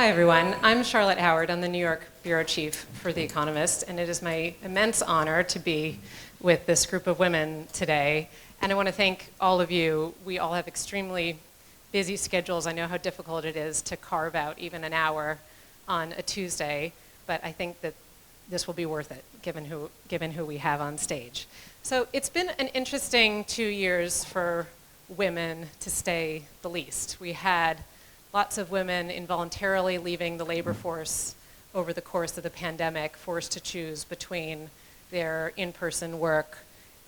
Hi, everyone. I'm Charlotte Howard. I'm the New York Bureau Chief for The Economist, and it is my immense honor to be with this group of women today. And I want to thank all of you. We all have extremely busy schedules. I know how difficult it is to carve out even an hour on a Tuesday, but I think that this will be worth it, given who we have on stage. So it's been an interesting 2 years for women, to say the least. We had lots of women involuntarily leaving the labor force over the course of the pandemic, forced to choose between their in-person work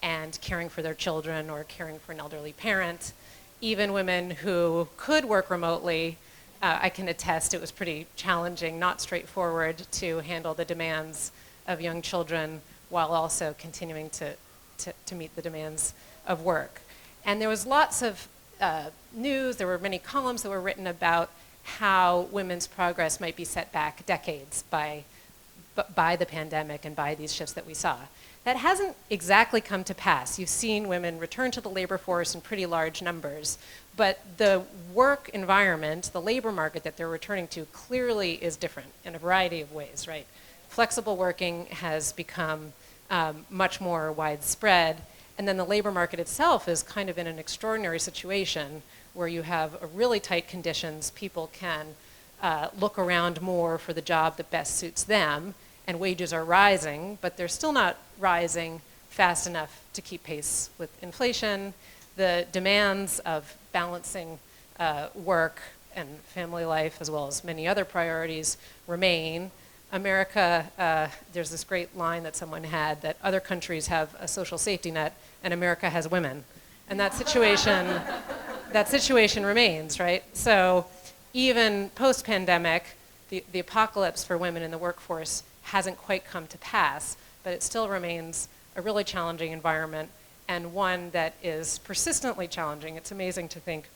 and caring for their children or caring for an elderly parent. Even women who could work remotely, I can attest it was pretty challenging, not straightforward to handle the demands of young children while also continuing to meet the demands of work. And there was lots of news, there were many columns that were written about how women's progress might be set back decades by the pandemic and by these shifts that we saw. That hasn't exactly come to pass. You've seen women return to the labor force in pretty large numbers, but the work environment, the labor market that they're returning to clearly is different in a variety of ways, right? Flexible working has become much more widespread, and then the labor market itself is kind of in an extraordinary situation where you have really tight conditions. People can look around more for the job that best suits them, and wages are rising, but they're still not rising fast enough to keep pace with inflation. The demands of balancing work and family life, as well as many other priorities, remain. America, there's this great line that someone had that other countries have a social safety net and America has women. And that situation remains, right? So even post-pandemic, the apocalypse for women in the workforce hasn't quite come to pass, but it still remains a really challenging environment and one that is persistently challenging. It's amazing to think,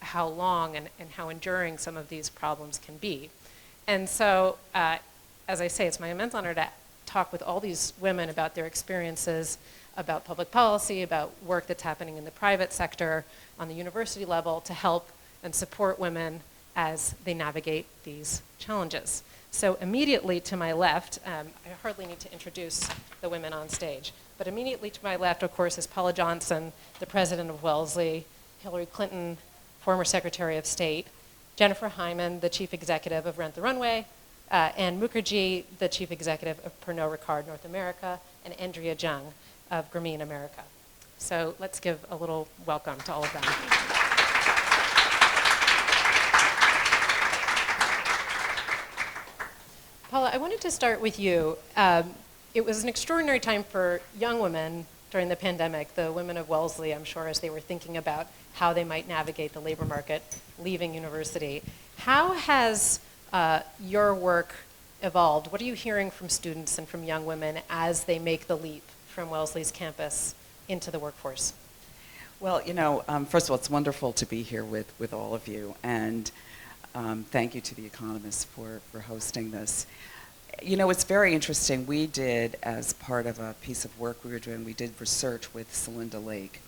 how long and how enduring some of these problems can be. And so, as I say, it's my immense honor to talk with all these women about their experiences, about public policy, about work that's happening in the private sector, on the university level, to help and support women as they navigate these challenges. So immediately to my left, I hardly need to introduce the women on stage, but immediately to my left, of course, is Paula Johnson, the president of Wellesley, Hillary Clinton, former Secretary of State, Jennifer Hyman, the chief executive of Rent the Runway, Ann Mukherjee, the chief executive of Pernod Ricard North America, and Andrea Jung of Grameen America. So let's give a little welcome to all of them. Paula, I wanted to start with you. It was an extraordinary time for young women during the pandemic, the women of Wellesley, I'm sure, as they were thinking about how they might navigate the labor market, leaving university. How has your work evolved? What are you hearing from students and from young women as they make the leap from Wellesley's campus into the workforce? Well, first of all, it's wonderful to be here with all of you, and thank you to The Economist for hosting this. It's very interesting. We did, as part of a piece of work we were doing, we did research with Celinda Lake,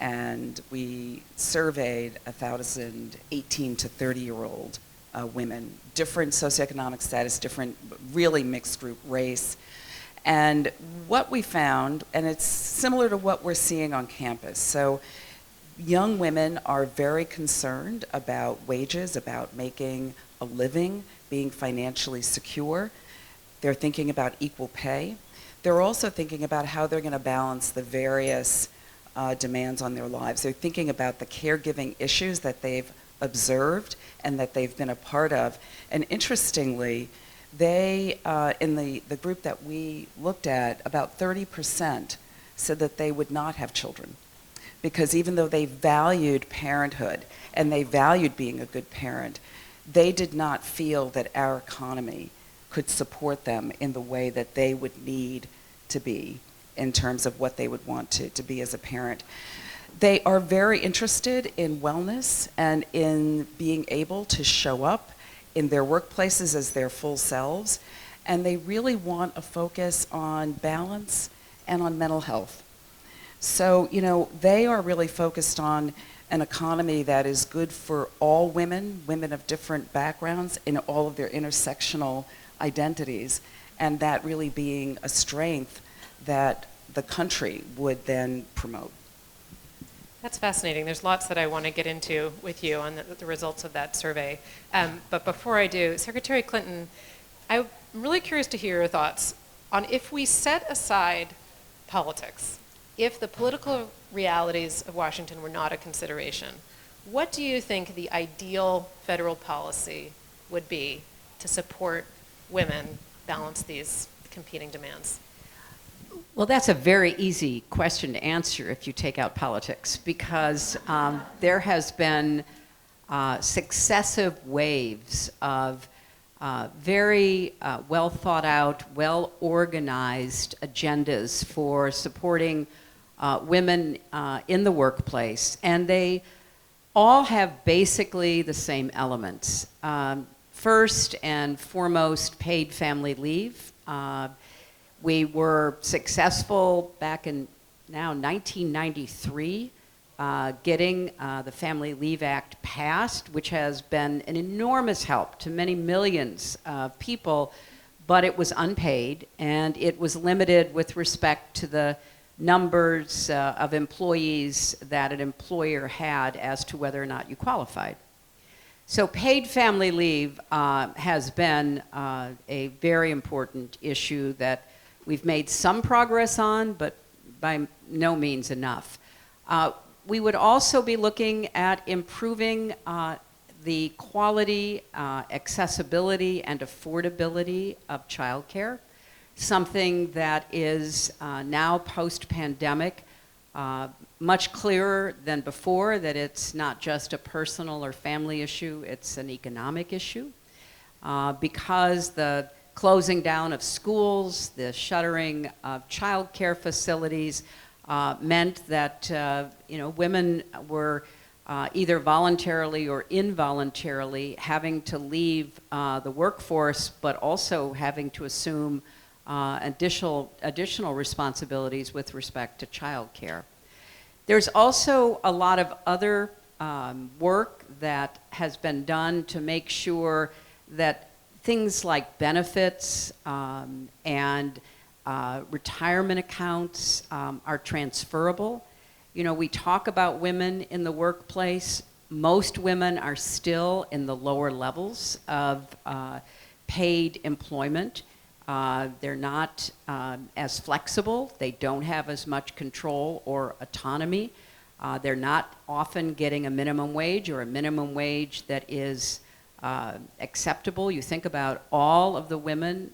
and we surveyed 1,000 18 to 30-year-old women, different socioeconomic status, different, really mixed group race. And what we found, and it's similar to what we're seeing on campus, so young women are very concerned about wages, about making a living, being financially secure. They're thinking about equal pay. They're also thinking about how they're going to balance the various demands on their lives. They're thinking about the caregiving issues that they've observed and that they've been a part of. And interestingly, they, in the group that we looked at, about 30% said that they would not have children. Because even though they valued parenthood and they valued being a good parent, they did not feel that our economy could support them in the way that they would need to be in terms of what they would want to be as a parent. They are very interested in wellness and in being able to show up in their workplaces as their full selves, and they really want a focus on balance and on mental health. So, they are really focused on, an economy that is good for all women, women of different backgrounds in all of their intersectional identities, and that really being a strength that the country would then promote. That's fascinating. There's lots that I want to get into with you on the results of that survey. But before I do, Secretary Clinton, I'm really curious to hear your thoughts on if we set aside politics, if the political realities of Washington were not a consideration, what do you think the ideal federal policy would be to support women balance these competing demands? Well, that's a very easy question to answer if you take out politics, because there has been successive waves of very well thought out, well organized agendas for supporting women in the workplace, and they all have basically the same elements. First and foremost, paid family leave. We were successful back in now 1993 getting the Family Leave Act passed, which has been an enormous help to many millions of people, but it was unpaid and it was limited with respect to the numbers of employees that an employer had as to whether or not you qualified. So paid family leave has been a very important issue that we've made some progress on, but by no means enough. We would also be looking at improving the quality, accessibility, and affordability of childcare, something that is now post-pandemic much clearer than before, that it's not just a personal or family issue, it's an economic issue. Because the closing down of schools, the shuttering of child care facilities meant that women were either voluntarily or involuntarily having to leave the workforce, but also having to assume additional responsibilities with respect to child care. There's also a lot of other work that has been done to make sure that things like benefits and retirement accounts are transferable. You know, we talk about women in the workplace. Most women are still in the lower levels of paid employment. They're not as flexible. They don't have as much control or autonomy. They're not often getting a minimum wage or a minimum wage that is acceptable. You think about all of the women,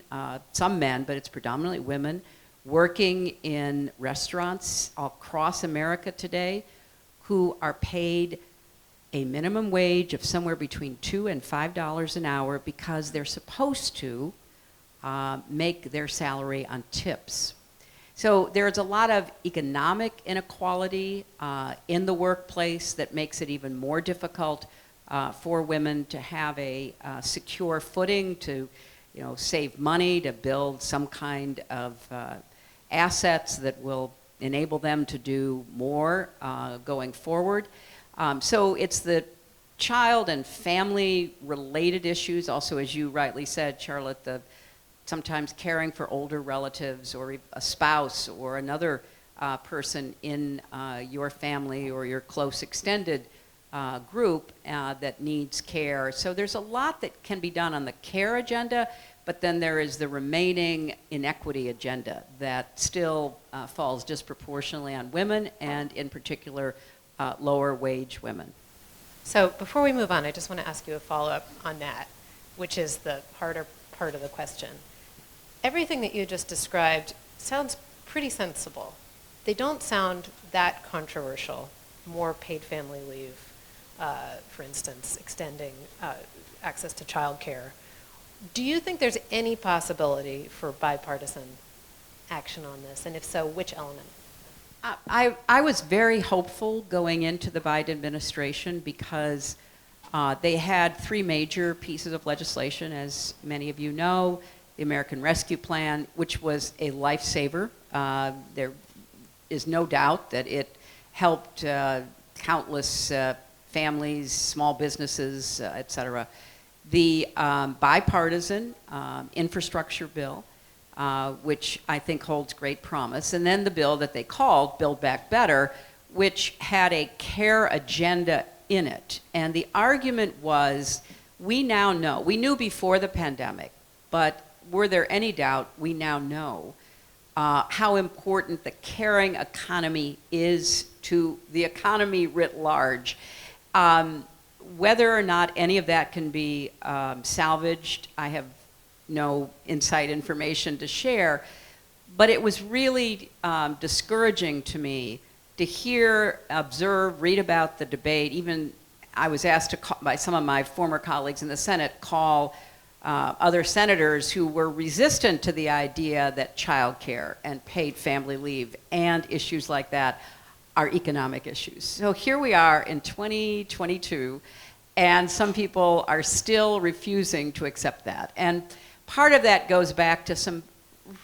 some men, but it's predominantly women, working in restaurants across America today who are paid a minimum wage of somewhere between $2 and $5 an hour because they're supposed to make their salary on tips. So there's a lot of economic inequality in the workplace that makes it even more difficult for women to have a secure footing, to save money, to build some kind of assets that will enable them to do more going forward. So it's the child and family related issues, also as you rightly said, Charlotte, the sometimes caring for older relatives or a spouse or another person in your family or your close extended group that needs care. So there's a lot that can be done on the care agenda, but then there is the remaining inequity agenda that still falls disproportionately on women and in particular lower wage women. So before we move on, I just want to ask you a follow-up on that, which is the harder part of the question. Everything that you just described sounds pretty sensible. They don't sound that controversial. More paid family leave, for instance, extending access to childcare. Do you think there's any possibility for bipartisan action on this? And if so, which element? I was very hopeful going into the Biden administration because they had three major pieces of legislation, as many of you know. The American Rescue Plan, which was a lifesaver. There is no doubt that it helped countless families, small businesses, et cetera. The bipartisan infrastructure bill, which I think holds great promise, and then the bill that they called Build Back Better, which had a care agenda in it. And the argument was, we now know, we knew before the pandemic, but were there any doubt, we now know how important the caring economy is to the economy writ large. Whether or not any of that can be salvaged, I have no inside information to share, but it was really discouraging to me to hear, observe, read about the debate. Even I was asked to call, by some of my former colleagues in the Senate, call other senators who were resistant to the idea that child care and paid family leave and issues like that are economic issues. So here we are in 2022, and some people are still refusing to accept that. And part of that goes back to some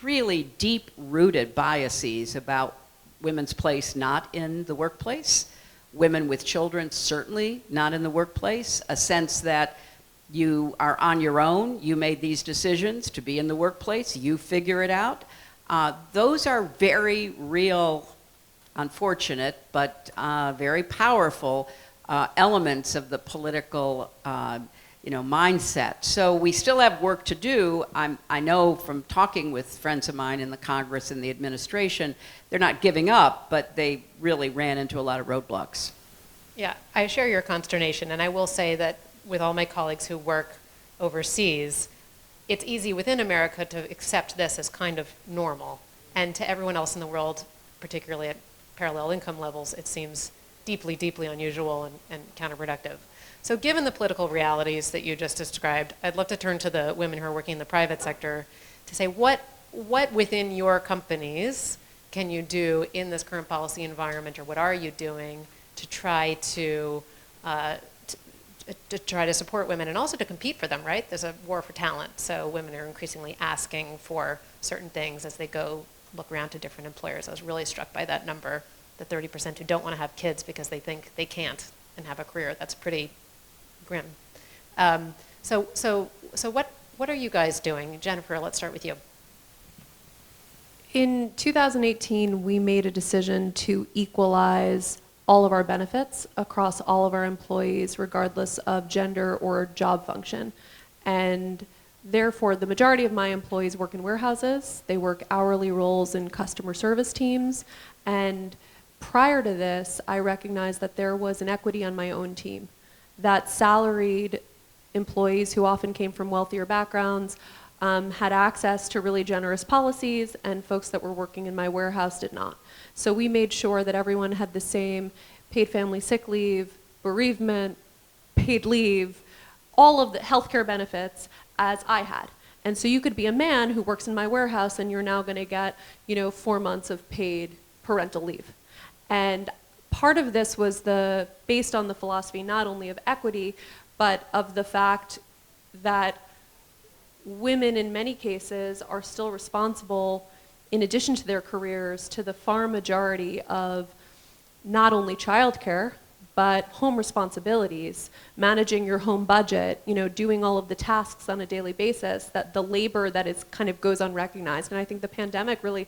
really deep-rooted biases about women's place not in the workplace, women with children certainly not in the workplace, a sense that you are on your own, you made these decisions to be in the workplace, you figure it out. Those are very real, unfortunate, but very powerful elements of the political mindset. So we still have work to do. I know from talking with friends of mine in the Congress and the administration, they're not giving up, but they really ran into a lot of roadblocks. Yeah, I share your consternation, and I will say that with all my colleagues who work overseas, it's easy within America to accept this as kind of normal. And to everyone else in the world, particularly at parallel income levels, it seems deeply, deeply unusual and counterproductive. So given the political realities that you just described, I'd love to turn to the women who are working in the private sector to say what within your companies can you do in this current policy environment, or what are you doing to try to try to support women and also to compete for them, right? There's a war for talent, so women are increasingly asking for certain things as they go look around to different employers. I was really struck by that number, the 30% who don't want to have kids because they think they can't and have a career. That's pretty grim. So what are you guys doing? Jennifer, let's start with you. In 2018, we made a decision to equalize all of our benefits across all of our employees, regardless of gender or job function. And therefore, the majority of my employees work in warehouses. They work hourly roles in customer service teams. And prior to this, I recognized that there was inequity on my own team, that salaried employees who often came from wealthier backgrounds had access to really generous policies, and folks that were working in my warehouse did not. So we made sure that everyone had the same paid family sick leave, bereavement, paid leave, all of the healthcare benefits as I had. And so you could be a man who works in my warehouse and you're now going to get, 4 months of paid parental leave. And part of this was based on the philosophy not only of equity, but of the fact that women in many cases are still responsible, in addition to their careers, to the far majority of not only childcare, but home responsibilities, managing your home budget, doing all of the tasks on a daily basis, that the labor that is kind of goes unrecognized. And I think the pandemic really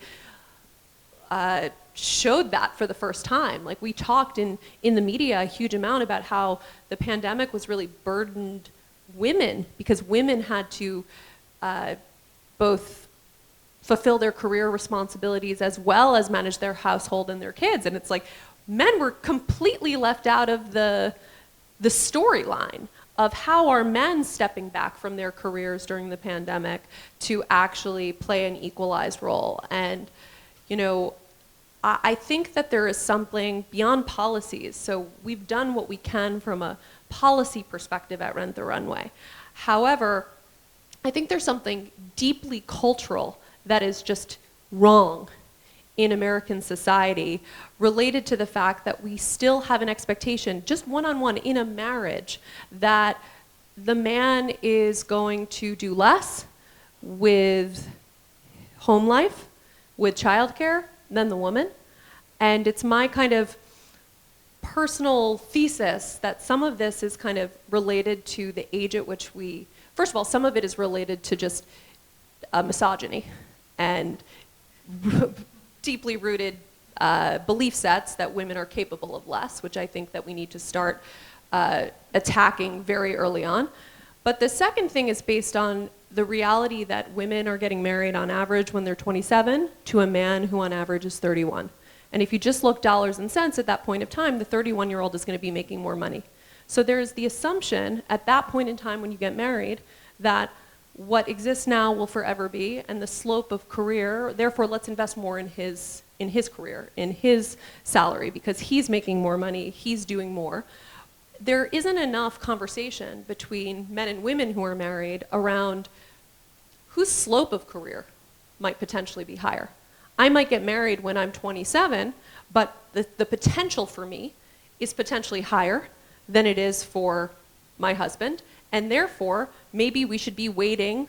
showed that for the first time. Like, we talked in the media a huge amount about how the pandemic was really burdened women, because women had to both fulfill their career responsibilities as well as manage their household and their kids. And it's like, men were completely left out of the storyline of how are men stepping back from their careers during the pandemic to actually play an equalized role. And, I think that there is something beyond policies. So we've done what we can from a policy perspective at Rent the Runway. However, I think there's something deeply cultural that is just wrong in American society related to the fact that we still have an expectation, just one-on-one in a marriage, that the man is going to do less with home life, with childcare, than the woman. And it's my kind of personal thesis that some of this is kind of related to the age at which first of all, some of it is related to just misogyny and deeply rooted belief sets that women are capable of less, which I think that we need to start attacking very early on. But the second thing is based on the reality that women are getting married on average when they're 27 to a man who on average is 31. And if you just look dollars and cents at that point of time, the 31-year-old is going to be making more money. So there's the assumption at that point in time when you get married that what exists now will forever be, and the slope of career, therefore let's invest more in his career, in his salary, because he's making more money, he's doing more. There isn't enough conversation between men and women who are married around whose slope of career might potentially be higher. I might get married when I'm 27, but the potential for me is potentially higher than it is for my husband, and therefore maybe we should be weighting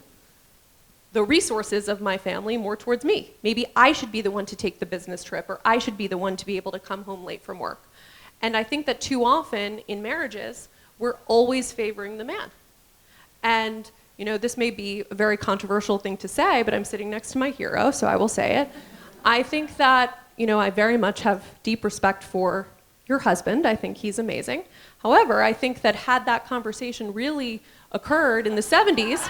the resources of my family more towards me. Maybe I should be the one to take the business trip, or I should be the one to be able to come home late from work. And I think that too often in marriages, we're always favoring the man. And you know, this may be a very controversial thing to say, but I'm sitting next to my hero, so I will say it. I think that, you know, I very much have deep respect for your husband. I think he's amazing. However, I think that had that conversation really occurred in the 70s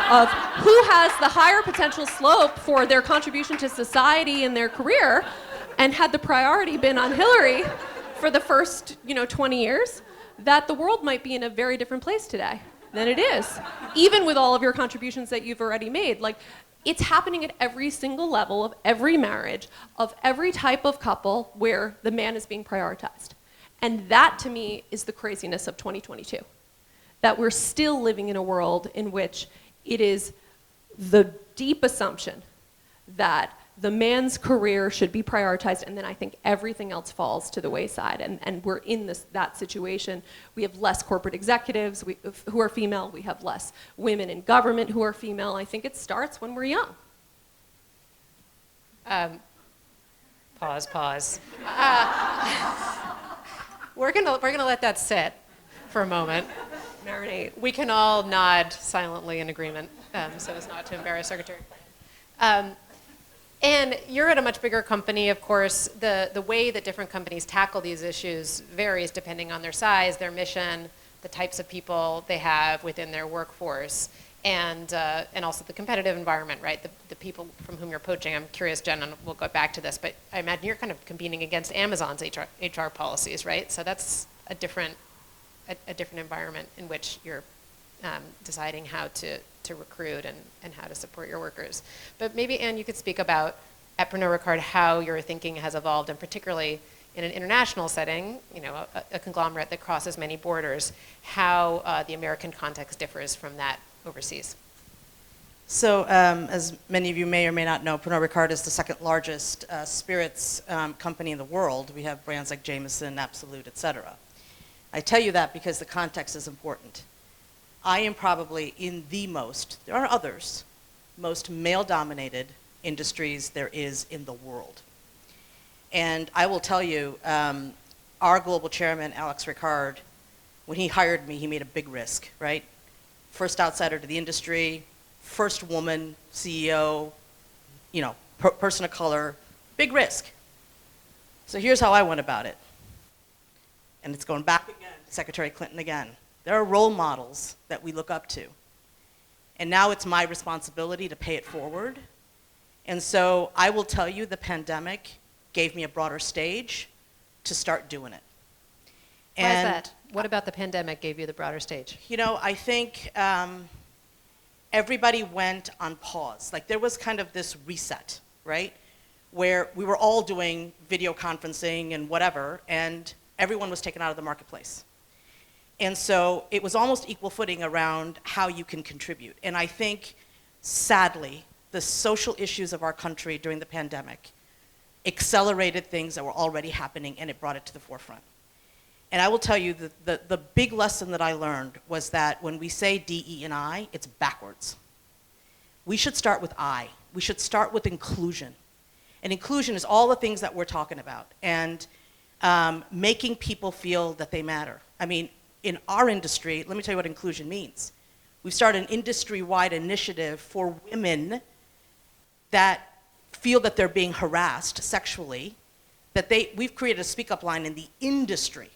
of who has the higher potential slope for their contribution to society and their career, and had the priority been on Hillary for the first, 20 years, that the world might be in a very different place today than it is, even with all of your contributions that you've already made. Like, it's happening at every single level of every marriage, of every type of couple where the man is being prioritized. And that, to me, is the craziness of 2022. That we're still living in a world in which it is the deep assumption that the man's career should be prioritized, and then I think everything else falls to the wayside. And we're in that situation. We have less corporate executives who are female. We have less women in government who are female. I think it starts when we're young. Pause. We're gonna let that sit for a moment. Marinate. We can all nod silently in agreement, so as not to embarrass Secretary. And you're at a much bigger company, of course. The way that different companies tackle these issues varies depending on their size, their mission, the types of people they have within their workforce, and also the competitive environment, right? The people from whom you're poaching. I'm curious, Jen, and we'll go back to this, but I imagine you're kind of competing against Amazon's HR policies, right? So that's a different environment in which you're deciding how to recruit and how to support your workers. But maybe, Anne, you could speak about at Pernod Ricard how your thinking has evolved, and particularly in an international setting, a conglomerate that crosses many borders, how the American context differs from that overseas. So, as many of you may or may not know, Pernod Ricard is the second largest spirits company in the world. We have brands like Jameson, Absolut, etc. I tell you that because the context is important. I am probably in there are others, most male-dominated industries there is in the world. And I will tell you, our global chairman, Alex Ricard, when he hired me, he made a big risk, right? First outsider to the industry, first woman CEO, person of color, big risk. So here's how I went about it. And it's going back again to Secretary Clinton again. There are role models that we look up to. And now it's my responsibility to pay it forward. And so I will tell you, the pandemic gave me a broader stage to start doing it. Why is that? What about the pandemic gave you the broader stage? I think everybody went on pause. Like, there was kind of this reset, right? Where we were all doing video conferencing and whatever, and everyone was taken out of the marketplace. And so it was almost equal footing around how you can contribute. And I think, sadly, the social issues of our country during the pandemic accelerated things that were already happening, and it brought it to the forefront. And I will tell you that the big lesson that I learned was that when we say DE and I, it's backwards. We should start with I. We should start with inclusion. And inclusion is all the things that we're talking about. And making people feel that they matter. I mean, in our industry, let me tell you what inclusion means. We've started an industry-wide initiative for women that feel that they're being harassed sexually, we've created a speak-up line in the industry,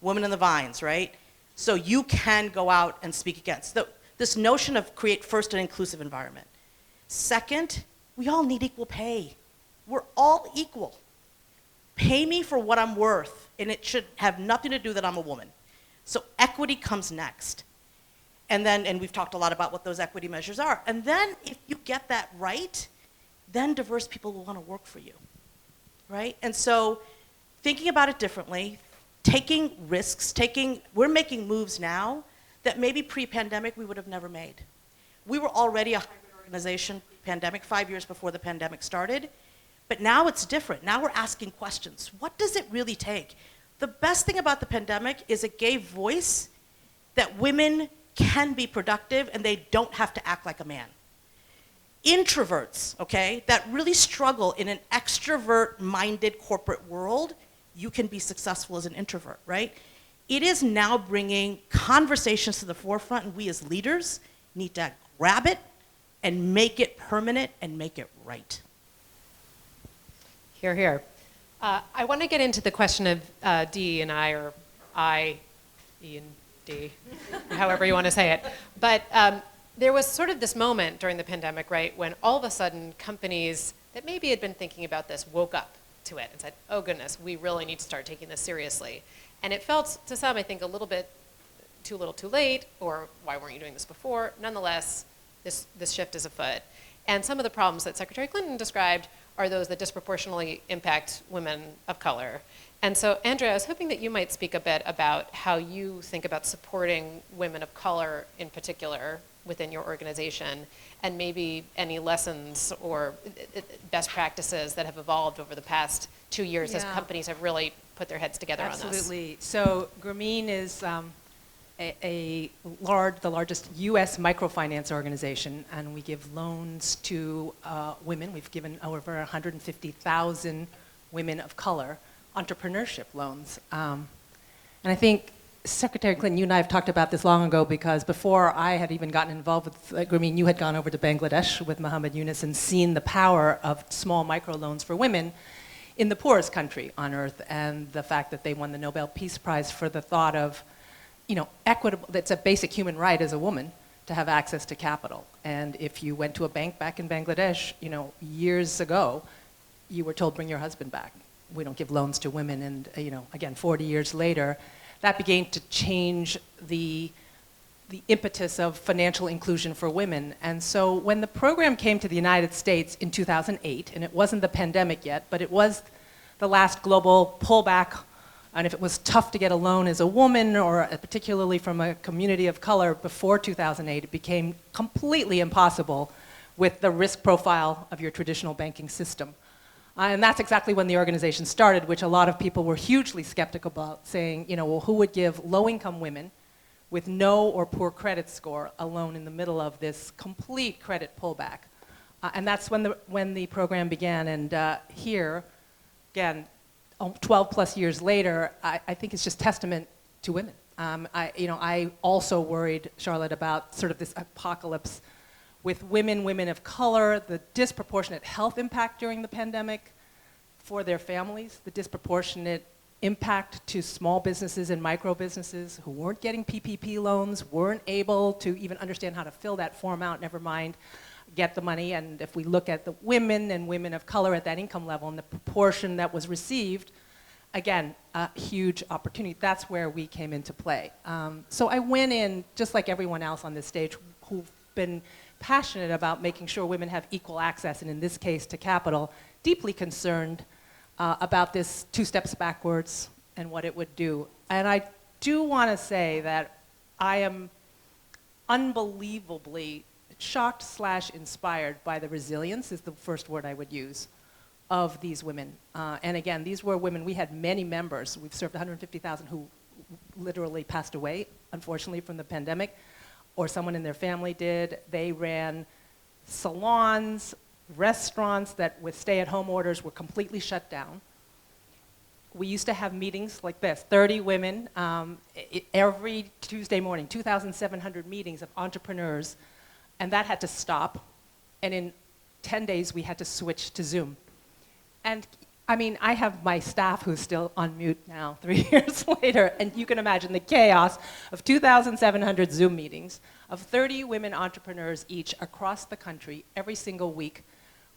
Women in the Vines, right? So you can go out and speak against. This notion of create first an inclusive environment. Second, we all need equal pay. We're all equal. Pay me for what I'm worth, and it should have nothing to do that I'm a woman. So equity comes next. And we've talked a lot about what those equity measures are. And then if you get that right, then diverse people will want to work for you, right? And so thinking about it differently, taking risks, we're making moves now that maybe pre-pandemic we would have never made. We were already a hybrid organization pre-pandemic, 5 years before the pandemic started, but now it's different. Now we're asking questions. What does it really take? The best thing about the pandemic is it gave voice that women can be productive and they don't have to act like a man. Introverts, okay, that really struggle in an extrovert-minded corporate world, you can be successful as an introvert, right? It is now bringing conversations to the forefront, and we as leaders need to grab it and make it permanent and make it right. Hear, hear. I want to get into the question of D and I, or I, E and D, however you want to say it. But there was sort of this moment during the pandemic, right, when all of a sudden companies that maybe had been thinking about this woke up to it and said, oh goodness, we really need to start taking this seriously. And it felt to some, I think, a little bit too little too late, or why weren't you doing this before? Nonetheless, this shift is afoot. And some of the problems that Secretary Clinton described are those that disproportionately impact women of color. And so, Andrea, I was hoping that you might speak a bit about how you think about supporting women of color in particular within your organization, and maybe any lessons or best practices that have evolved over the past 2 years as companies have really put their heads together on this. Absolutely. So Grameen is the largest U.S. microfinance organization, and we give loans to women. We've given over 150,000 women of color entrepreneurship loans. And I think Secretary Clinton, you and I have talked about this long ago, because before I had even gotten involved with Grameen, you had gone over to Bangladesh with Muhammad Yunus and seen the power of small microloans for women in the poorest country on earth, and the fact that they won the Nobel Peace Prize for the thought of, equitable, that's a basic human right as a woman to have access to capital. And if you went to a bank back in Bangladesh, years ago, you were told, bring your husband back. We don't give loans to women. And, again, 40 years later, that began to change the impetus of financial inclusion for women. And so when the program came to the United States in 2008, and it wasn't the pandemic yet, but it was the last global pullback, and if it was tough to get a loan as a woman, or particularly from a community of color before 2008, it became completely impossible with the risk profile of your traditional banking system. And that's exactly when the organization started, which a lot of people were hugely skeptical about, saying, well, who would give low-income women with no or poor credit score a loan in the middle of this complete credit pullback? And that's when the program began. And here, again, 12 plus years later, I think it's just testament to women. I also worried, Charlotte, about sort of this apocalypse with women of color, the disproportionate health impact during the pandemic for their families, the disproportionate impact to small businesses and micro businesses who weren't getting PPP loans, weren't able to even understand how to fill that form out, never mind get the money. And if we look at the women and women of color at that income level and the proportion that was received, again, a huge opportunity. That's where we came into play. So I went in, just like everyone else on this stage who've been passionate about making sure women have equal access, and in this case to capital, deeply concerned about this 2 steps backwards and what it would do. And I do want to say that I am unbelievably shocked / inspired by the resilience, is the first word I would use, of these women. And again, these were women, we had many members. We've served 150,000 who literally passed away, unfortunately, from the pandemic, or someone in their family did. They ran salons, restaurants that with stay-at-home orders were completely shut down. we used to have meetings like this, 30 women every Tuesday morning, 2,700 meetings of entrepreneurs, and that had to stop. And in 10 days, we had to switch to Zoom. And I mean, I have my staff who's still on mute now, 3 years later, and you can imagine the chaos of 2,700 Zoom meetings of 30 women entrepreneurs each across the country every single week,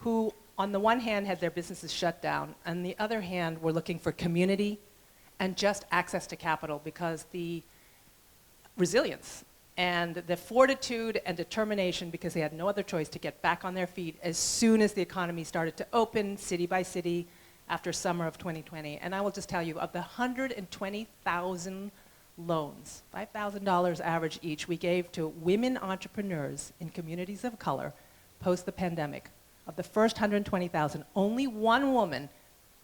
who on the one hand had their businesses shut down, on the other hand were looking for community and just access to capital, because the resilience and the fortitude and determination, because they had no other choice, to get back on their feet as soon as the economy started to open city by city after summer of 2020. And I will just tell you, of the 120,000 loans, $5,000 average each, we gave to women entrepreneurs in communities of color post the pandemic. Of the first 120,000, only one woman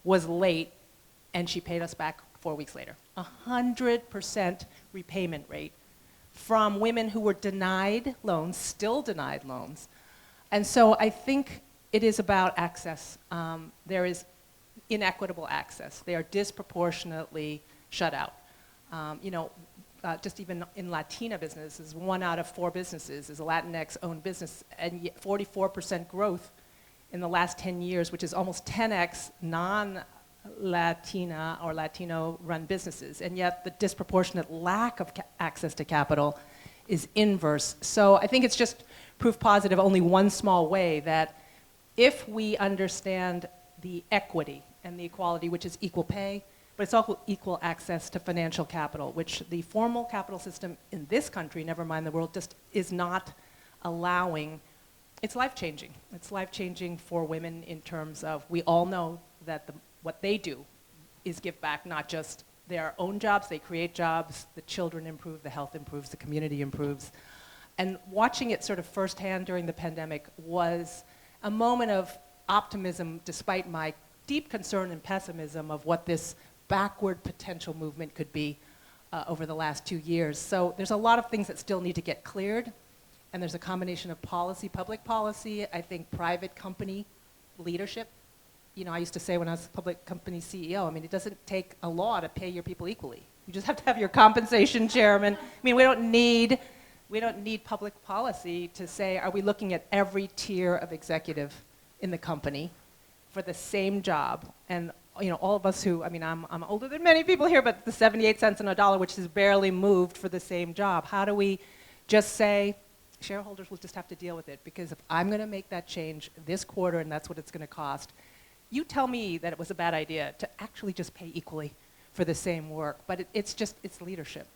was late, and she paid us back 4 weeks later. 100% repayment rate from women who were denied loans, still denied loans. And so I think it is about access. There is inequitable access. They are disproportionately shut out. Just even in Latina businesses, 1 out of 4 businesses is a Latinx-owned business, and yet 44% growth in the last 10 years, which is almost 10x non-Latina or Latino-run businesses, and yet the disproportionate lack of access to capital is inverse. So I think it's just proof positive, only one small way, that if we understand the equity and the equality, which is equal pay, but it's also equal access to financial capital, which the formal capital system in this country, never mind the world, just is not allowing. It's life-changing. It's life-changing for women in terms of, we all know that what they do is give back, not just their own jobs, they create jobs, the children improve, the health improves, the community improves. And watching it sort of firsthand during the pandemic was a moment of optimism, despite my deep concern and pessimism of what this backward potential movement could be over the last 2 years. So there's a lot of things that still need to get cleared. And there's a combination of policy, public policy, I think private company leadership. I used to say when I was a public company CEO, I mean, it doesn't take a law to pay your people equally. You just have to have your compensation chairman. I mean, we don't need public policy to say, are we looking at every tier of executive in the company for the same job? And all of us who, I mean, I'm older than many people here, but the 78 cents on a dollar, which has barely moved for the same job, how do we just say, shareholders will just have to deal with it, because if I'm going to make that change this quarter and that's what it's going to cost, you tell me that it was a bad idea to actually just pay equally for the same work. But it's leadership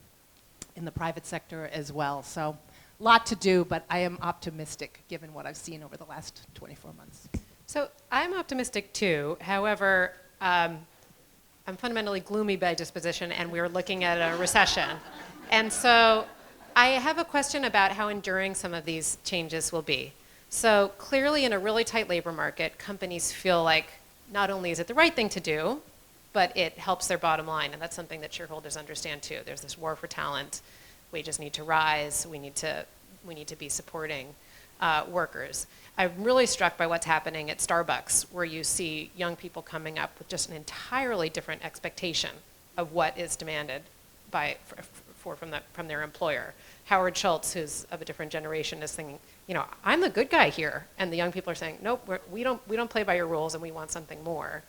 in the private sector as well. So a lot to do, but I am optimistic given what I've seen over the last 24 months. So I'm optimistic too. However, I'm fundamentally gloomy by disposition, and we're looking at a recession. And so I have a question about how enduring some of these changes will be. So clearly in a really tight labor market, companies feel like not only is it the right thing to do, but it helps their bottom line, and that's something that shareholders understand too. There's this war for talent. Wages need to rise. We need to be supporting workers. I'm really struck by what's happening at Starbucks, where you see young people coming up with just an entirely different expectation of what is demanded from their employer. Howard Schultz, who's of a different generation, is thinking, I'm the good guy here, and the young people are saying, nope, we don't play by your rules, and we want something more.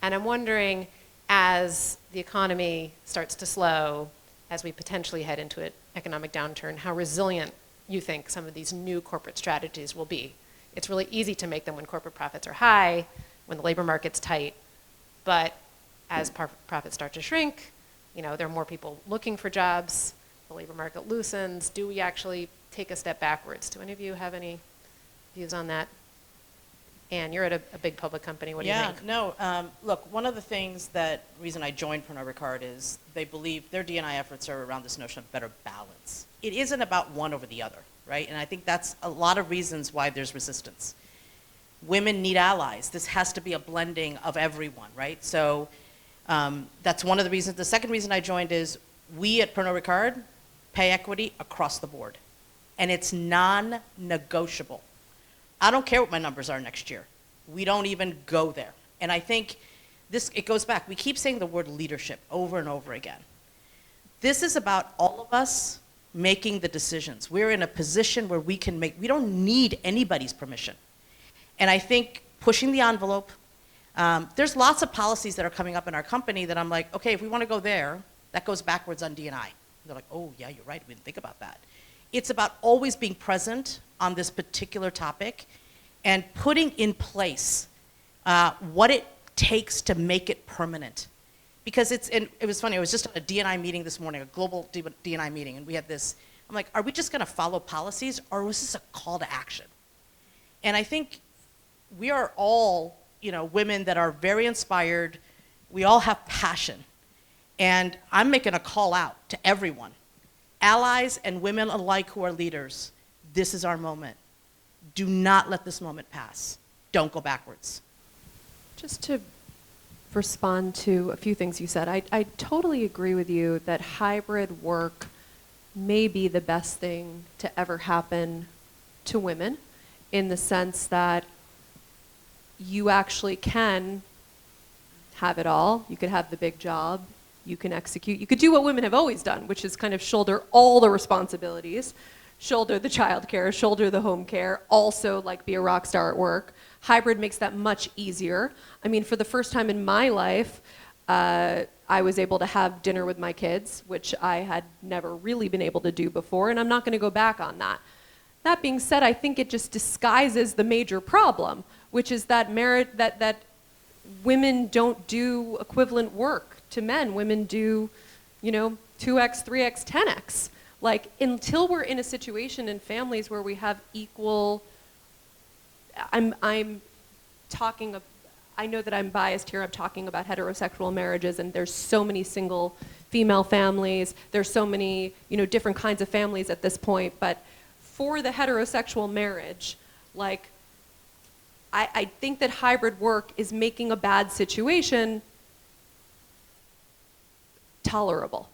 And I'm wondering, as the economy starts to slow, as we potentially head into an economic downturn, how resilient you think some of these new corporate strategies will be. It's really easy to make them when corporate profits are high, when the labor market's tight, but as profits start to shrink, there are more people looking for jobs, the labor market loosens. Do we actually take a step backwards? Do any of you have any views on that? Anne, you're at a big public company. What do you think? Look, one of the reason I joined Pernod Ricard is they believe their D&I efforts are around this notion of better balance. It isn't about one over the other, right? And I think that's a lot of reasons why there's resistance. Women need allies. This has to be a blending of everyone, right? So that's one of the reasons. The second reason I joined is we at Pernod Ricard pay equity across the board. And it's non-negotiable. I don't care what my numbers are next year. We don't even go there. And I think it goes back. We keep saying the word leadership over and over again. This is about all of us making the decisions. We're in a position where we don't need anybody's permission. And I think pushing the envelope, there's lots of policies that are coming up in our company that I'm like, okay, if we want to go there, that goes backwards on D&I. They're like, oh yeah, you're right, we didn't think about that. It's about always being present on this particular topic and putting in place what it takes to make it permanent. Because it was funny, I was just at a D&I meeting this morning, a global D&I meeting, and we had this, I'm like, are we just gonna follow policies, or was this a call to action? And I think we are all, women that are very inspired, we all have passion. And I'm making a call out to everyone, allies and women alike who are leaders, this is our moment. Do not let this moment pass. Don't go backwards. Just to respond to a few things you said, I totally agree with you that hybrid work may be the best thing to ever happen to women, in the sense that you actually can have it all. You could have the big job, you can execute, you could do what women have always done, which is kind of shoulder all the responsibilities, shoulder the childcare, shoulder the home care, also like be a rock star at work. Hybrid makes that much easier. I mean, for the first time in my life, I was able to have dinner with my kids, which I had never really been able to do before, and I'm not going to go back on that. That being said, I think it just disguises the major problem, which is that that women don't do equivalent work to men. Women do, 2x, 3x, 10x. Like, until we're in a situation in families where we have equal, I'm talking, I know that I'm biased here, I'm talking about heterosexual marriages, and there's so many single female families, there's so many, different kinds of families at this point, but for the heterosexual marriage, like, I think that hybrid work is making a bad situation tolerable,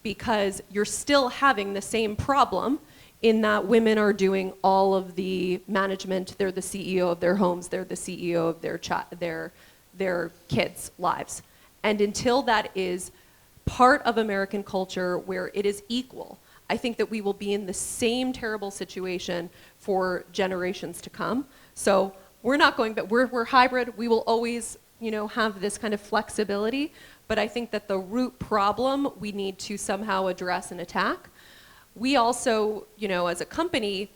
because you're still having the same problem in that women are doing all of the management. They're the CEO of their homes, they're the CEO of their kids' lives. And until that is part of American culture where it is equal, I think that we will be in the same terrible situation for generations to come. So we're not going, but we're hybrid. We will always, have this kind of flexibility. But I think that the root problem we need to somehow address and attack. We also, as a company,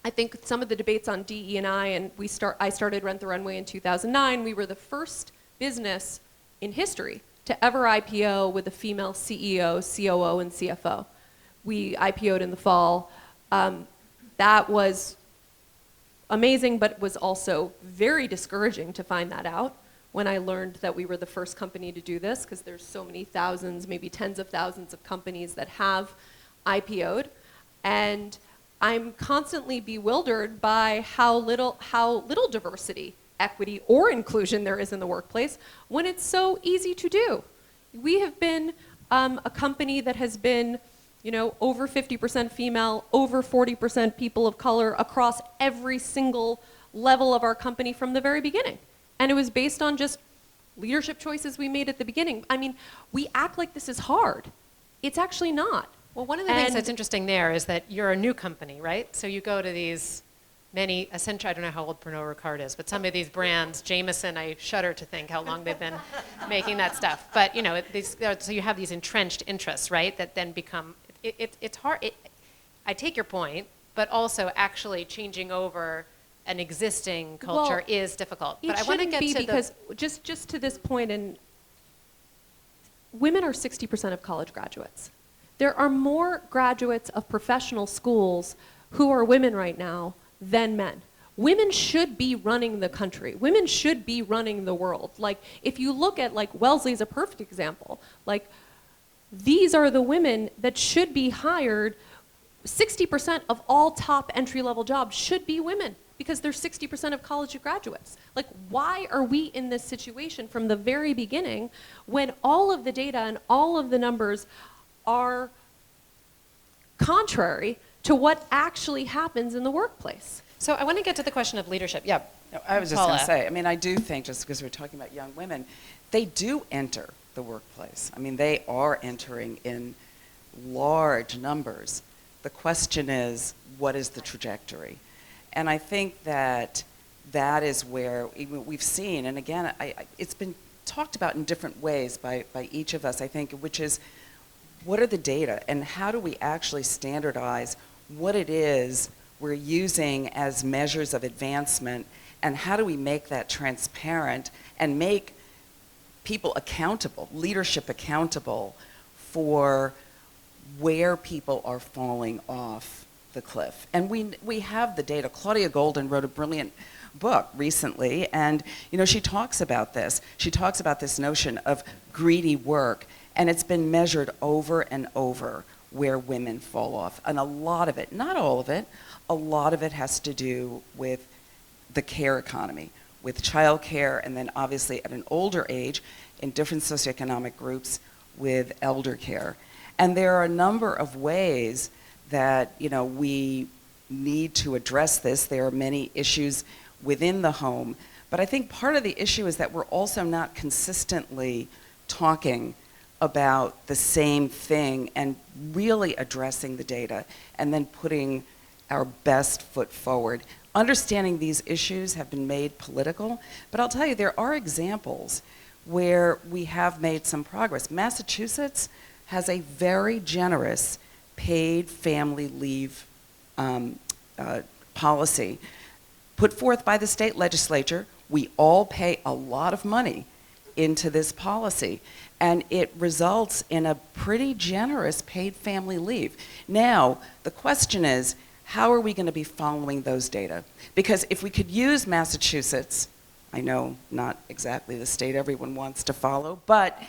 I think some of the debates on DE&I, and I started Rent the Runway in 2009. We were the first business in history to ever IPO with a female CEO, COO, and CFO. We IPO'd in the fall. That was amazing, but was also very discouraging to find that out when I learned that we were the first company to do this, because there's so many thousands, maybe tens of thousands of companies that have IPO'd. And I'm constantly bewildered by how little diversity, equity, or inclusion there is in the workplace when it's so easy to do. We have been a company that has been over 50% female, over 40% people of color across every single level of our company from the very beginning. And it was based on just leadership choices we made at the beginning. I mean, we act like this is hard. It's actually not. Well, one of the things that's interesting there is that you're a new company, right? So you go to these many, essentially, I don't know how old Pernod Ricard is, but some of these brands, Jameson, I shudder to think how long they've been making that stuff. But, so you have these entrenched interests, right, that then become, it's hard. I take your point, but also actually changing over an existing culture is difficult. But I want to get to because just to this point, and women are 60% of college graduates. There are more graduates of professional schools who are women right now than men. Women should be running the country. Women should be running the world. Like, if you look at, like, Wellesley's a perfect example. Like, these are the women that should be hired. 60% of all top entry-level jobs should be women, because they're 60% of college graduates. Like, why are we in this situation from the very beginning when all of the data and all of the numbers are contrary to what actually happens in the workplace? So I want to get to the question of leadership. Yeah. No, I was just going Paula. to say, I mean, I do think, just because we're talking about young women, they do enter the workplace. I mean, they are entering in large numbers. The question is, what is the trajectory? And I think that that is where we've seen, and again, it's been talked about in different ways by each of us, I think, which is, what are the data, and how do we actually standardize what it is we're using as measures of advancement, and how do we make that transparent and make people accountable, leadership accountable for where people are falling off the cliff. And we have the data. Claudia Golden wrote a brilliant book recently, and she talks about this. She talks about this notion of greedy work, and it's been measured over and over where women fall off. And a lot of it, not all of it, a lot of it has to do with the care economy, with childcare, and then obviously at an older age in different socioeconomic groups with elder care. And there are a number of ways that we need to address this. There are many issues within the home, but I think part of the issue is that we're also not consistently talking about the same thing and really addressing the data and then putting our best foot forward. Understanding these issues have been made political, but I'll tell you, there are examples where we have made some progress. Massachusetts has a very generous paid family leave policy put forth by the state legislature. We all pay a lot of money into this policy, and it results in a pretty generous paid family leave. Now, the question is, how are we going to be following those data? Because if we could use Massachusetts, I know not exactly the state everyone wants to follow, but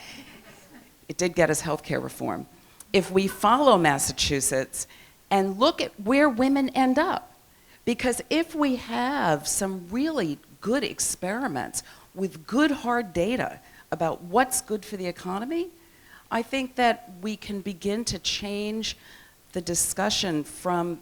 it did get us health care reform. If we follow Massachusetts and look at where women end up, because if we have some really good experiments with good hard data about what's good for the economy, I think that we can begin to change the discussion from,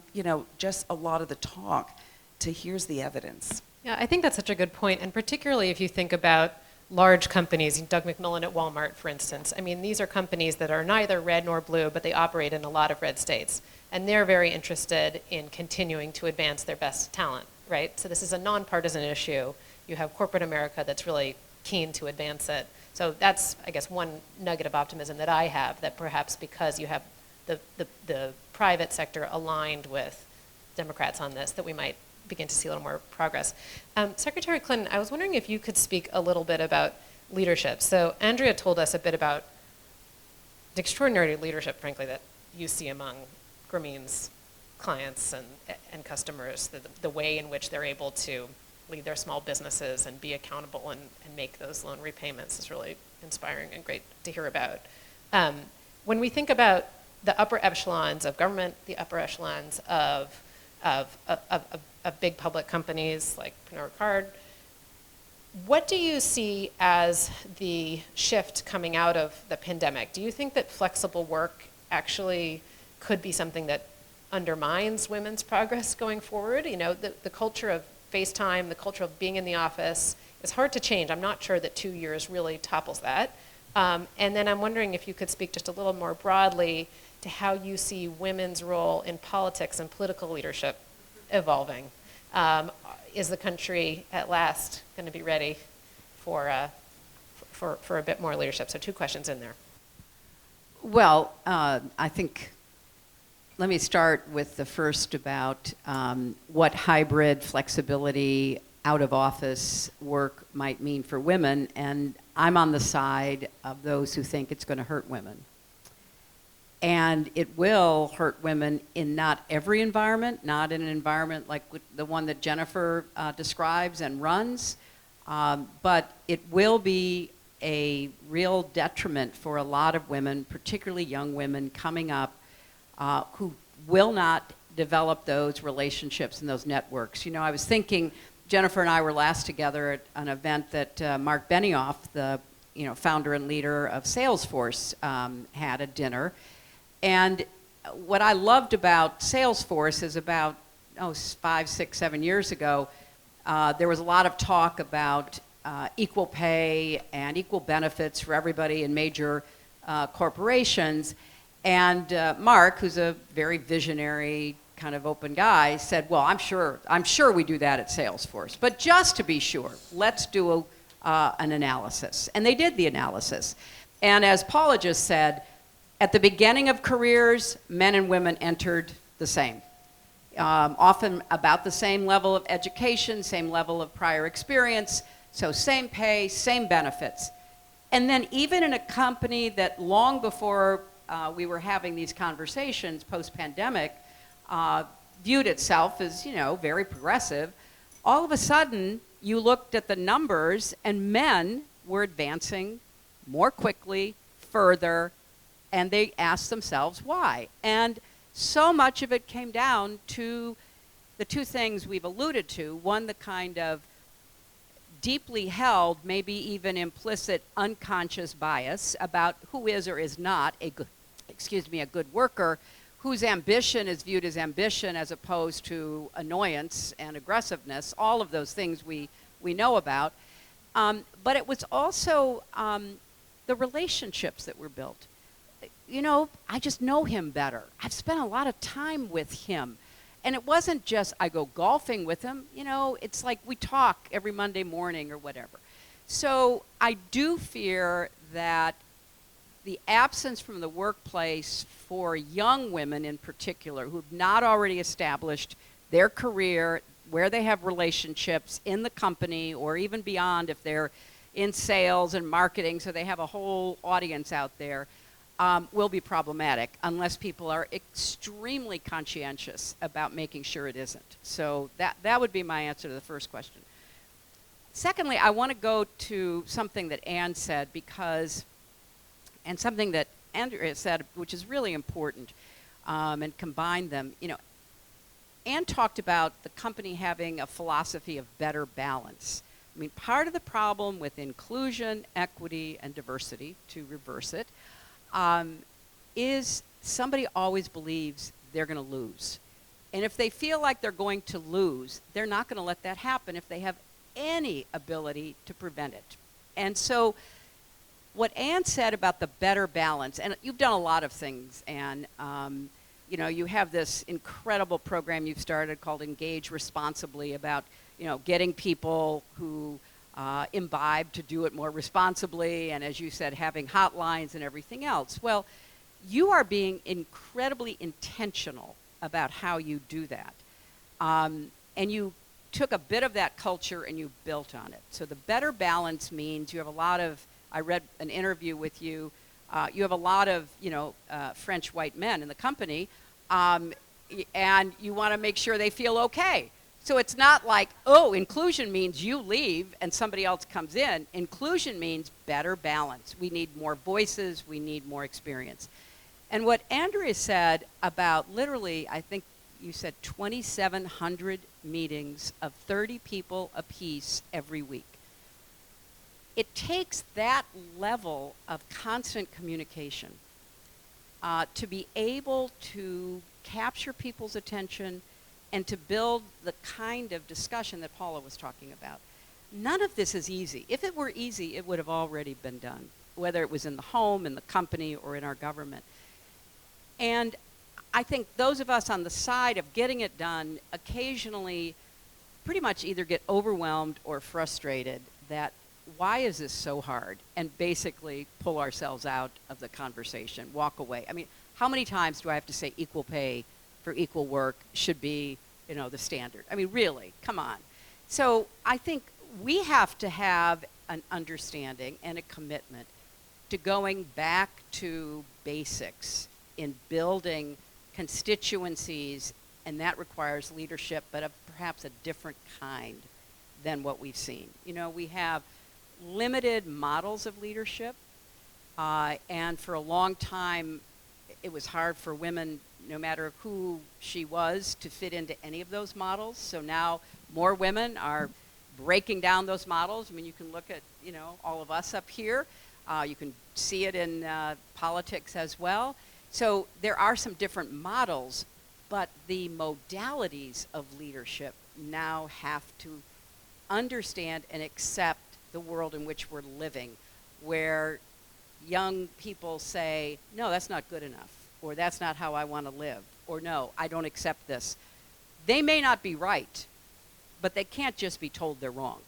just a lot of the talk to here's the evidence. Yeah, I think that's such a good point, and particularly if you think about large companies, Doug McMillan at Walmart, for instance. I mean, these are companies that are neither red nor blue, but they operate in a lot of red states. And they're very interested in continuing to advance their best talent, right? So this is a nonpartisan issue. You have corporate America that's really keen to advance it. So that's, I guess, one nugget of optimism that I have, that perhaps because you have the private sector aligned with Democrats on this, that we might begin to see a little more progress. Secretary Clinton, I was wondering if you could speak a little bit about leadership. So Andrea told us a bit about the extraordinary leadership, frankly, that you see among Grameen's clients and customers, the way in which they're able to lead their small businesses and be accountable and make those loan repayments is really inspiring and great to hear about. When we think about the upper echelons of government, the upper echelons of big public companies like Pernod Ricard, what do you see as the shift coming out of the pandemic? Do you think that flexible work actually could be something that undermines women's progress going forward? The culture of FaceTime, the culture of being in the office, is hard to change. I'm not sure that 2 years really topples that. And then I'm wondering if you could speak just a little more broadly to how you see women's role in politics and political leadership evolving. Is the country at last going to be ready for a bit more leadership? So 2 questions in there. Well, I think, let me start with the first about what hybrid flexibility, out of office work might mean for women, and I'm on the side of those who think it's going to hurt women. And it will hurt women in not every environment, not in an environment like the one that Jennifer describes and runs, but it will be a real detriment for a lot of women, particularly young women coming up, who will not develop those relationships and those networks. I was thinking, Jennifer and I were last together at an event that Mark Benioff, the founder and leader of Salesforce, had a dinner. And what I loved about Salesforce is about 5, 6, 7 years ago, there was a lot of talk about equal pay and equal benefits for everybody in major corporations. And Mark, who's a very visionary, kind of open guy, said, well, I'm sure we do that at Salesforce. But just to be sure, let's do an analysis. And they did the analysis. And as Paula just said, at the beginning of careers, men and women entered the same. Often about the same level of education, same level of prior experience, so same pay, same benefits. And then even in a company that long before we were having these conversations post-pandemic, viewed itself as, very progressive, all of a sudden you looked at the numbers and men were advancing more quickly, further, and they asked themselves why. And so much of it came down to the two things we've alluded to. One, the kind of deeply held, maybe even implicit, unconscious bias about who is or is not a good worker, whose ambition is viewed as ambition as opposed to annoyance and aggressiveness, all of those things we know about. But it was also the relationships that were built. I just know him better. I've spent a lot of time with him. And it wasn't just I go golfing with him. It's like we talk every Monday morning or whatever. So I do fear that the absence from the workplace for young women in particular who've not already established their career, where they have relationships in the company or even beyond if they're in sales and marketing, so they have a whole audience out there, will be problematic unless people are extremely conscientious about making sure it isn't. So that would be my answer to the first question. Secondly, I want to go to something that Anne said and something that Andrea said, which is really important, and combine them. Anne talked about the company having a philosophy of better balance. I mean, part of the problem with inclusion, equity, and diversity, to reverse it, is somebody always believes they're going to lose. And if they feel like they're going to lose, they're not going to let that happen if they have any ability to prevent it. And so what Anne said about the better balance, and you've done a lot of things, Anne. You have this incredible program you've started called Engage Responsibly about, getting people who imbibe to do it more responsibly, and as you said, having hotlines and everything else. Well, you are being incredibly intentional about how you do that. And you took a bit of that culture and you built on it. So the better balance means you have a lot of, I read an interview with you, you have a lot of, French white men in the company, and you want to make sure they feel okay. So it's not like, inclusion means you leave and somebody else comes in. Inclusion means better balance. We need more voices. We need more experience. And what Andrea said about literally, I think you said 2,700 meetings of 30 people apiece every week. It takes that level of constant communication to be able to capture people's attention and to build the kind of discussion that Paula was talking about. None of this is easy. If it were easy, it would have already been done, whether it was in the home, in the company, or in our government. And I think those of us on the side of getting it done occasionally pretty much either get overwhelmed or frustrated that why is this so hard? And basically pull ourselves out of the conversation, walk away. I mean, how many times do I have to say equal pay for equal work should be, the standard? I mean, really, come on. So I think we have to have an understanding and a commitment to going back to basics in building constituencies, and that requires leadership, but of perhaps a different kind than what we've seen. We have limited models of leadership, and for a long time, it was hard for women, no matter who she was, to fit into any of those models. So now more women are breaking down those models. I mean, you can look at, all of us up here. You can see it in politics as well. So there are some different models, But the modalities of leadership now have to understand and accept the world in which we're living, where young people say, no, that's not good enough, or that's not how I want to live, or no, I don't accept this. They may not be right, but they can't just be told they're wrong.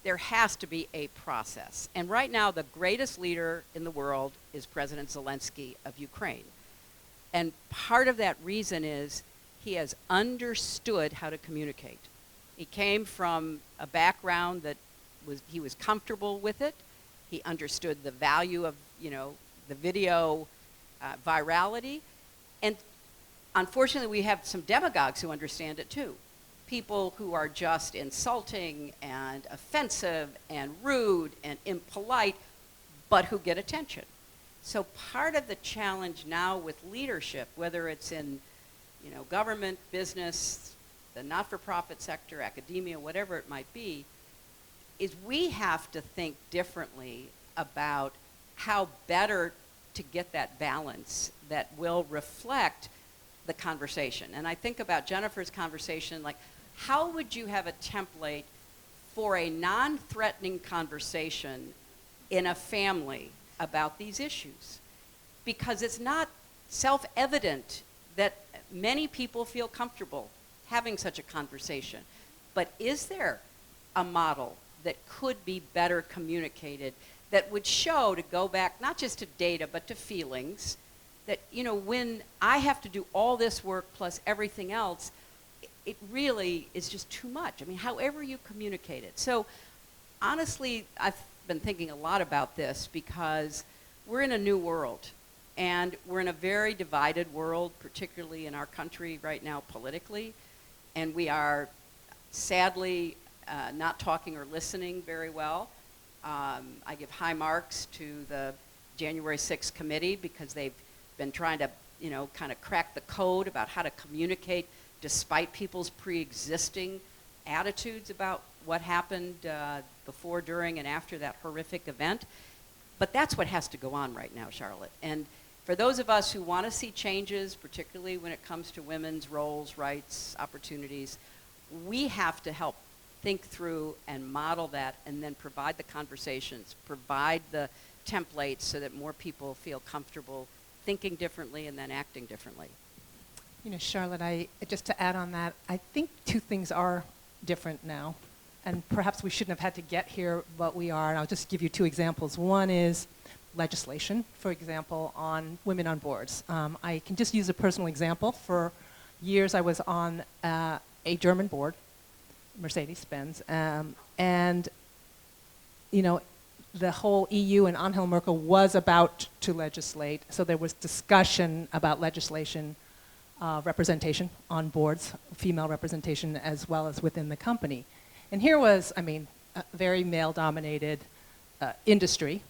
There has to be a process. And right now, the greatest leader in the world is President Zelensky of Ukraine. And part of that reason is he has understood how to communicate. He came from a background that he was comfortable with it. He understood the value of, the video virality. And unfortunately, we have some demagogues who understand it too. People who are just insulting and offensive and rude and impolite, but who get attention. So part of the challenge now with leadership, whether it's in government, business, the not-for-profit sector, academia, whatever it might be, is we have to think differently about how better to get that balance that will reflect the conversation. And I think about Jennifer's conversation, like, how would you have a template for a non-threatening conversation in a family about these issues? Because it's not self-evident that many people feel comfortable having such a conversation. But is there a model that could be better communicated that would show, to go back not just to data but to feelings, that when I have to do all this work plus everything else, it really is just too much. I mean, however you communicate it. So honestly, I've been thinking a lot about this because we're in a new world. And we're in a very divided world, particularly in our country right now politically. And we are sadly not talking or listening very well. I give high marks to the January 6th committee because they've been trying to, kind of crack the code about how to communicate despite people's pre-existing attitudes about what happened before, during, and after that horrific event. But that's what has to go on right now, Charlotte. And for those of us who want to see changes, particularly when it comes to women's roles, rights, opportunities, we have to help think through and model that and then provide the conversations, provide the templates so that more people feel comfortable thinking differently and then acting differently. Charlotte, just to add on that, I think two things are different now. And perhaps we shouldn't have had to get here, but we are. And I'll just give you two examples. One is legislation, for example, on women on boards. I can just use a personal example. For years, I was on a German board, Mercedes-Benz, and the whole EU and Angela Merkel was about to legislate, so there was discussion about legislation, representation on boards, female representation, as well as within the company. And here was, a very male-dominated industry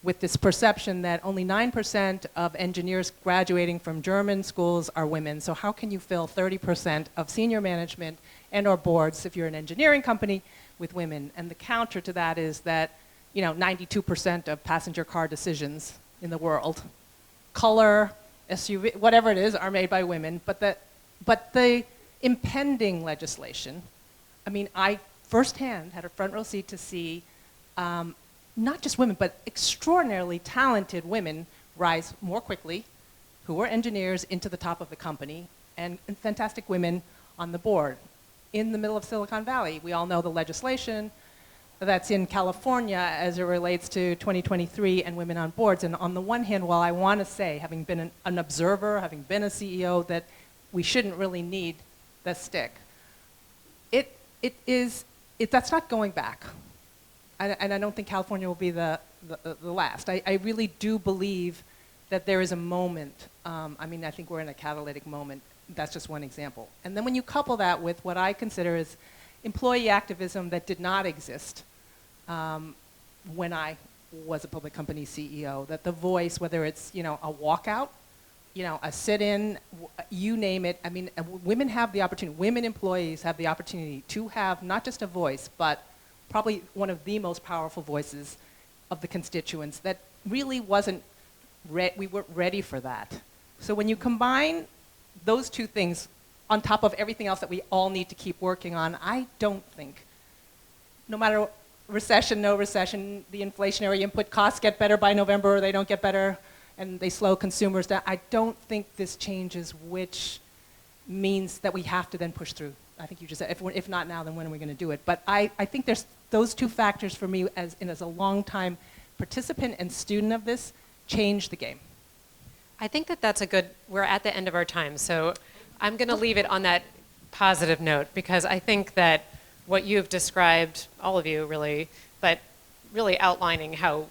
with this perception that only 9% of engineers graduating from German schools are women. So how can you fill 30% of senior management and or boards if you're an engineering company with women? And the counter to that is that 92% of passenger car decisions in the world, color, SUV, whatever it is, are made by women. But the impending legislation, I firsthand had a front row seat to see not just women, but extraordinarily talented women rise more quickly, who were engineers, into the top of the company, and fantastic women on the board. In the middle of Silicon Valley, we all know the legislation that's in California as it relates to 2023 and women on boards. And on the one hand, while I want to say, having been an observer, having been a CEO, that we shouldn't really need the stick, that's not going back. And I don't think California will be the last. I really do believe that there is a moment. I think we're in a catalytic moment. That's just one example. And then when you couple that with what I consider is employee activism that did not exist when I was a public company CEO, that the voice, whether it's a walkout, a sit-in, you name it. Women have the opportunity. Women employees have the opportunity to have not just a voice, but probably one of the most powerful voices of the constituents that really we weren't ready for that. So when you combine those two things, on top of everything else that we all need to keep working on, I don't think, no matter recession, no recession, the inflationary input costs get better by November or they don't get better and they slow consumers down, I don't think this changes, which means that we have to then push through. I think you just said, if not now, then when are we going to do it? But I think there's those two factors for me as a long-time participant and student of this, change the game. I think that that's a good, we're at the end of our time, so I'm going to leave it on that positive note, because I think that what you've described, all of you really, but really outlining how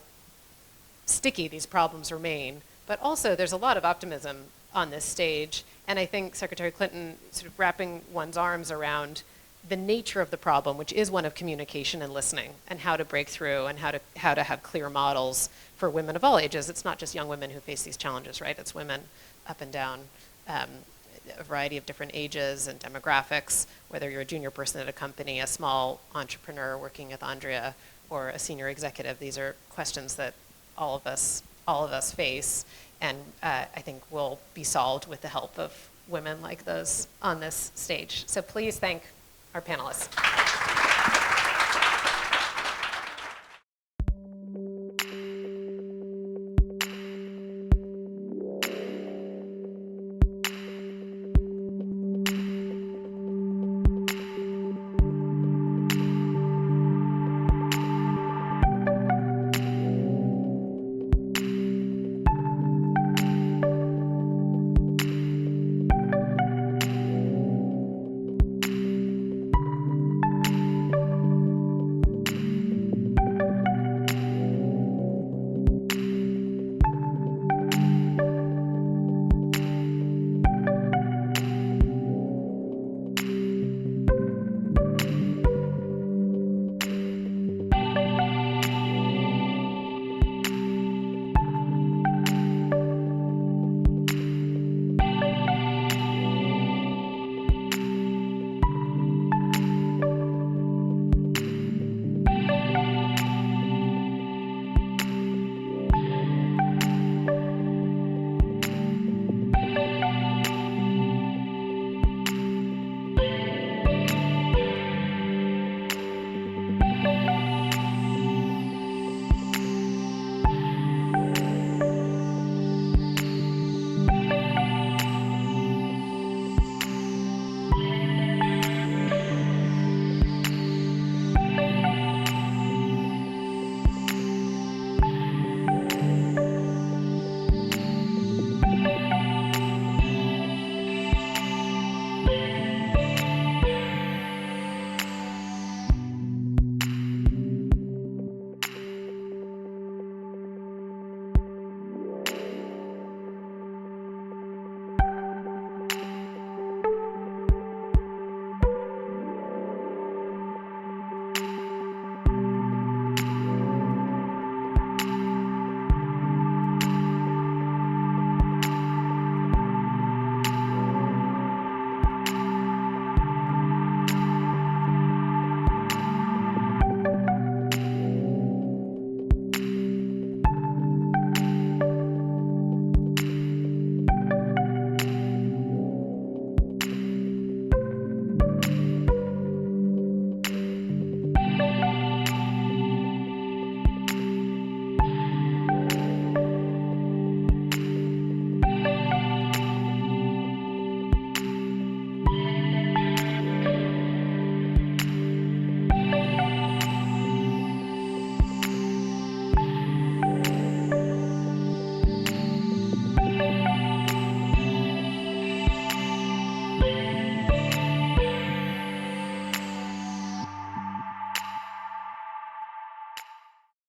sticky these problems remain, but also there's a lot of optimism on this stage, and I think Secretary Clinton sort of wrapping one's arms around the nature of the problem, which is one of communication and listening, and how to break through, and how to have clear models for women of all ages. It's not just young women who face these challenges, right? It's women up and down a variety of different ages and demographics, whether you're a junior person at a company, a small entrepreneur working with Andrea, or a senior executive. These are questions that all of us face, and I think will be solved with the help of women like those on this stage. So please thank our panelists.